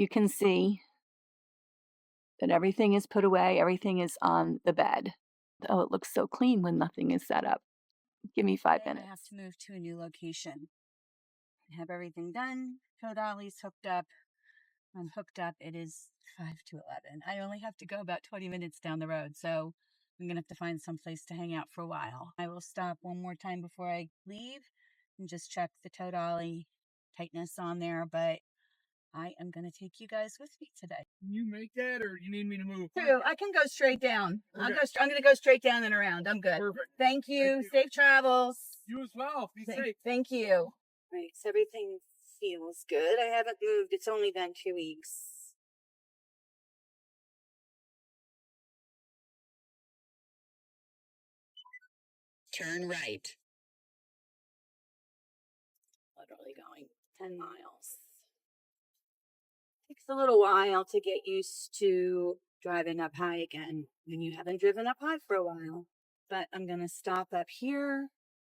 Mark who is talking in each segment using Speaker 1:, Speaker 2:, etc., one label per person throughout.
Speaker 1: you can see that everything is put away, everything is on the bed. Oh, it looks so clean when nothing is set up. Give me 5 minutes.
Speaker 2: I have to move to a new location. I have everything done. Tow dolly's hooked up. I'm hooked up. It is 5 to 11. I only have to go about 20 minutes down the road, so I'm going to have to find some place to hang out for a while. I will stop one more time before I leave and just check the tow dolly tightness on there, but I am going to take you guys with me today.
Speaker 3: Can you make that, or you need me to move?
Speaker 2: I can go straight down.
Speaker 3: Okay.
Speaker 2: I'm going to go straight down and around. I'm good.
Speaker 3: Perfect.
Speaker 2: Thank you. Safe travels.
Speaker 3: You as well. Be safe.
Speaker 2: Thank you. Right, so everything feels good. I haven't moved. It's only been 2 weeks. Turn right. Literally going 10 miles. Takes a little while to get used to driving up high again when you haven't driven up high for a while. But I'm going to stop up here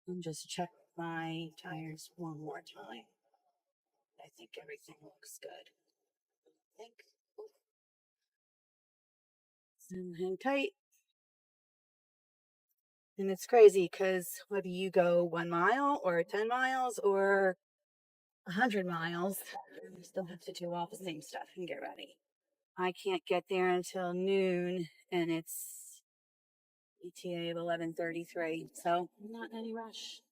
Speaker 2: and just check my tires one more time. I think everything looks good. And hang tight. And it's crazy because whether you go 1 mile or 10 miles or 100 miles, you still have to do all the same stuff and get ready. I can't get there until noon, and it's ETA of 11:33, so I'm not in any rush.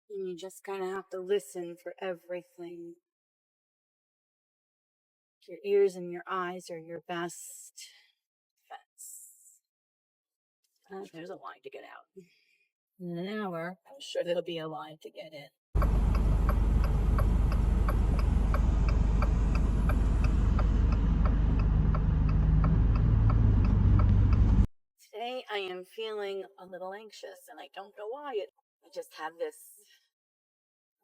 Speaker 2: And you just kind of have to listen for everything. Your ears and your eyes are your best defense. There's a line to get out. In an hour, I'm sure there'll be a line to get in. Today I am feeling a little anxious, and I don't know why. I just have this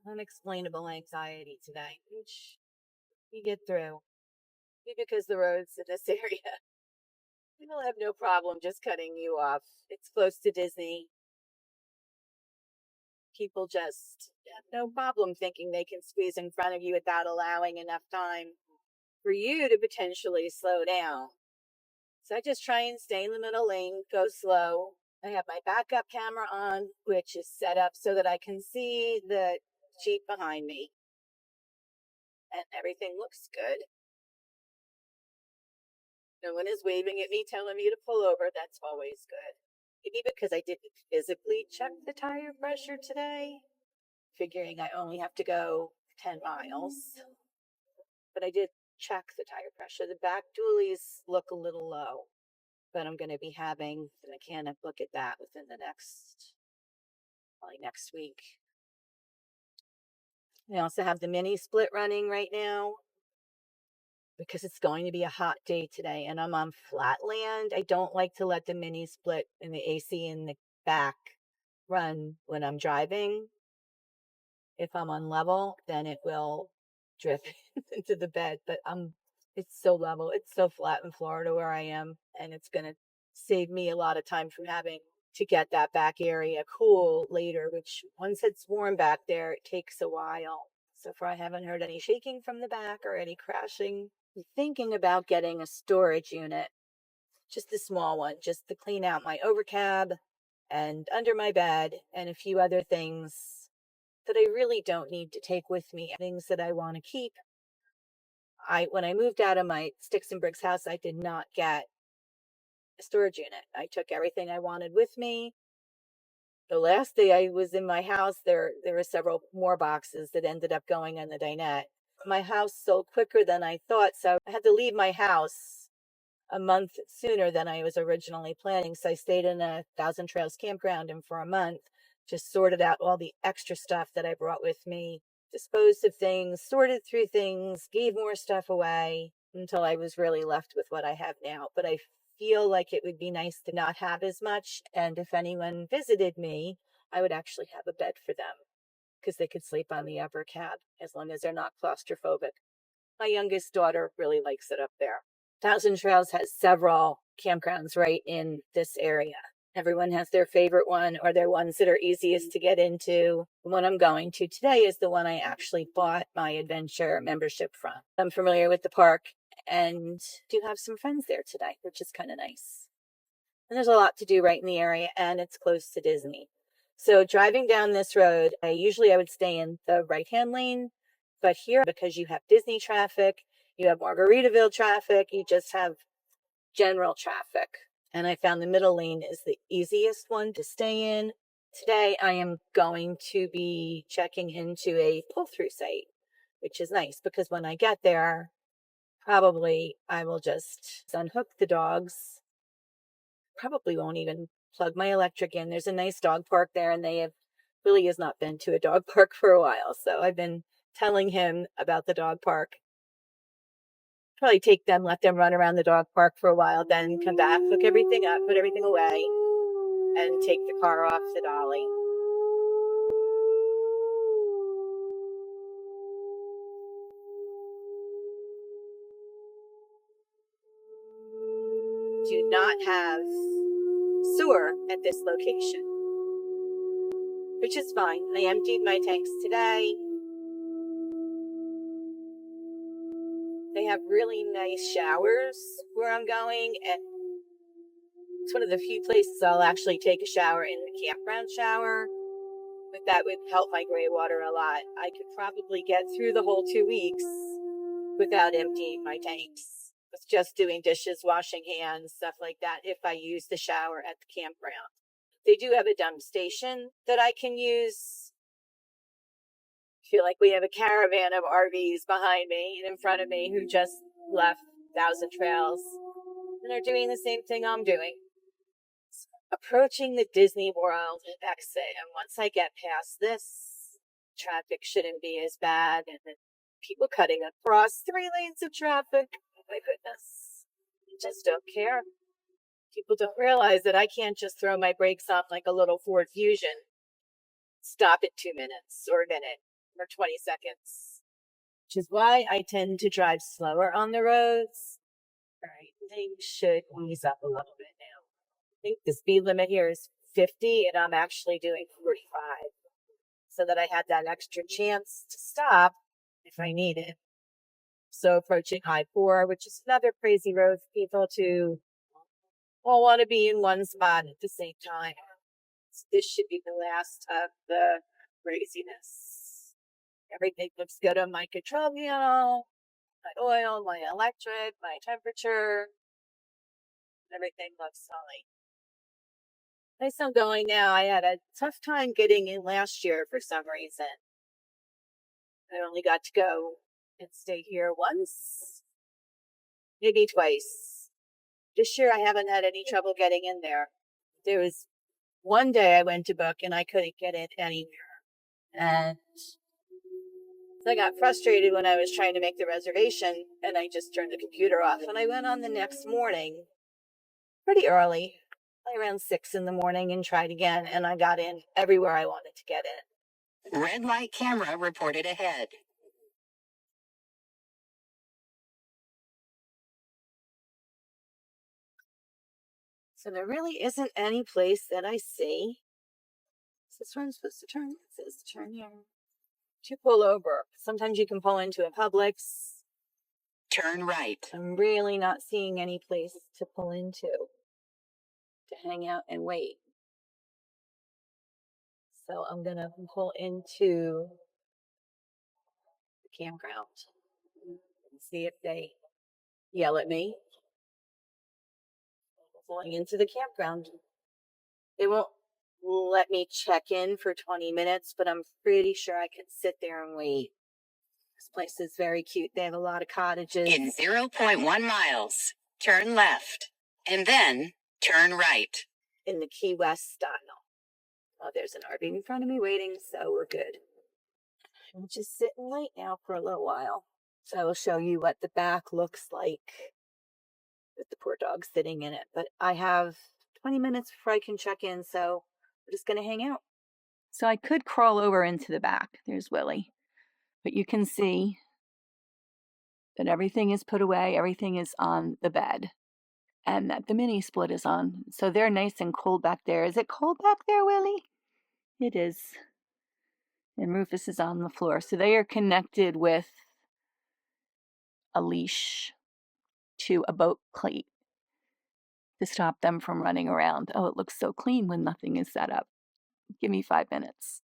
Speaker 2: unexplainable anxiety today, which you get through. Maybe because the roads in this area, people have no problem just cutting you off. It's close to Disney. People just have no problem thinking they can squeeze in front of you without allowing enough time for you to potentially slow down. So I just try and stay in the middle lane, go slow. I have my backup camera on, which is set up so that I can see the Jeep behind me. And everything looks good. No one is waving at me, telling me to pull over. That's always good. Maybe because I didn't physically check the tire pressure today, figuring I only have to go 10 miles. But I did check the tire pressure. The back dualies look a little low, but I'm going to be having the mechanic look at that within the next week. I also have the mini split running right now because it's going to be a hot day today and I'm on flat land. I don't like to let the mini split and the AC in the back run when I'm driving. If I'm on level, then it will drift into the bed, but it's so level. It's so flat in Florida where I am, and it's going to save me a lot of time from having to get that back area cool later, which once it's warm back there, it takes a while. So far, I haven't heard any shaking from the back or any crashing. I'm thinking about getting a storage unit, just a small one, just to clean out my overcab and under my bed and a few other things that I really don't need to take with me, things that I want to keep. When I moved out of my sticks and bricks house, I did not get a storage unit. I took everything I wanted with me. The last day I was in my house, there were several more boxes that ended up going on the dinette. My house sold quicker than I thought, so I had to leave my house a month sooner than I was originally planning. So I stayed in a Thousand Trails campground, and for a month, just sorted out all the extra stuff that I brought with me, disposed of things, sorted through things, gave more stuff away until I was really left with what I have now. But I feel like it would be nice to not have as much. And if anyone visited me, I would actually have a bed for them because they could sleep on the upper cab as long as they're not claustrophobic. My youngest daughter really likes it up there. Thousand Trails has several campgrounds right in this area. Everyone has their favorite one or their ones that are easiest to get into. The one I'm going to today is the one I actually bought my adventure membership from. I'm familiar with the park and do have some friends there today, which is kind of nice. And there's a lot to do right in the area, and it's close to Disney. So driving down this road, I would stay in the right-hand lane, but here, because you have Disney traffic, you have Margaritaville traffic, you just have general traffic. And I found the middle lane is the easiest one to stay in. Today, I am going to be checking into a pull-through site, which is nice because when I get there, probably I will just unhook the dogs. Probably won't even plug my electric in. There's a nice dog park there, and Willie has not been to a dog park for a while. So I've been telling him about the dog park. Probably take them, let them run around the dog park for a while, then come back, hook everything up, put everything away, and take the car off the dolly. Do not have sewer at this location, which is fine. I emptied my tanks today. They have really nice showers where I'm going, and it's one of the few places I'll actually take a shower in the campground shower. But that would help my gray water a lot. I could probably get through the whole 2 weeks without emptying my tanks. With just doing dishes, washing hands, stuff like that, if I use the shower at the campground. They do have a dump station that I can use. I feel like we have a caravan of RVs behind me and in front of me who just left Thousand Trails. And they're doing the same thing I'm doing. Approaching the Disney World exit, and once I get past this, traffic shouldn't be as bad, and the people cutting across 3 lanes of traffic. Oh my goodness. I just don't care. People don't realize that I can't just throw my brakes on like a little Ford Fusion. Stop at 2 minutes or a minute or 20 seconds. Which is why I tend to drive slower on the roads. All right, things should ease up a little bit now. I think the speed limit here is 50 and I'm actually doing 45 so that I had that extra chance to stop if I need it. So approaching I-4, which is another crazy road for people to all want to be in one spot at the same time. So this should be the last of the craziness. Everything looks good on my control panel, my oil, my electric, my temperature. Everything looks fine. Place I'm going now, I had a tough time getting in last year for some reason. I only got to go and stay here once, maybe twice. This year I haven't had any trouble getting in there. There was one day I went to book and I couldn't get in anywhere. And so I got frustrated when I was trying to make the reservation and I just turned the computer off. And I went on the next morning pretty early, around 6 in the morning, and tried again. And I got in everywhere I wanted to get in.
Speaker 4: Red light camera reported ahead.
Speaker 2: So there really isn't any place that I see. Is this where I'm supposed to turn? It says to turn here. To pull over. Sometimes you can pull into a Publix.
Speaker 4: Turn right.
Speaker 2: I'm really not seeing any place to pull into to hang out and wait. So I'm going to pull into the campground and see if they yell at me. Pulling into the campground. They won't let me check in for 20 minutes, but I'm pretty sure I can sit there and wait. This place is very cute. They have a lot of cottages.
Speaker 4: In 0.1 miles, turn left, and then turn right.
Speaker 2: In the Key West style. Oh, there's an RV in front of me waiting, so we're good. I'll just sit and wait now for a little while. So I will show you what the back looks like with the poor dog sitting in it. But I have 20 minutes before I can check in, so we're just going to hang out.
Speaker 1: So I could crawl over into the back. There's Willie. But you can see that everything is put away. Everything is on the bed. and that the mini split is on. So they're nice and cold back there. Is it cold back there, Willie? It is. And Rufus is on the floor. So they are connected with a leash to a boat cleat to stop them from running around. Oh, it looks so clean when nothing is set up. Give me 5 minutes.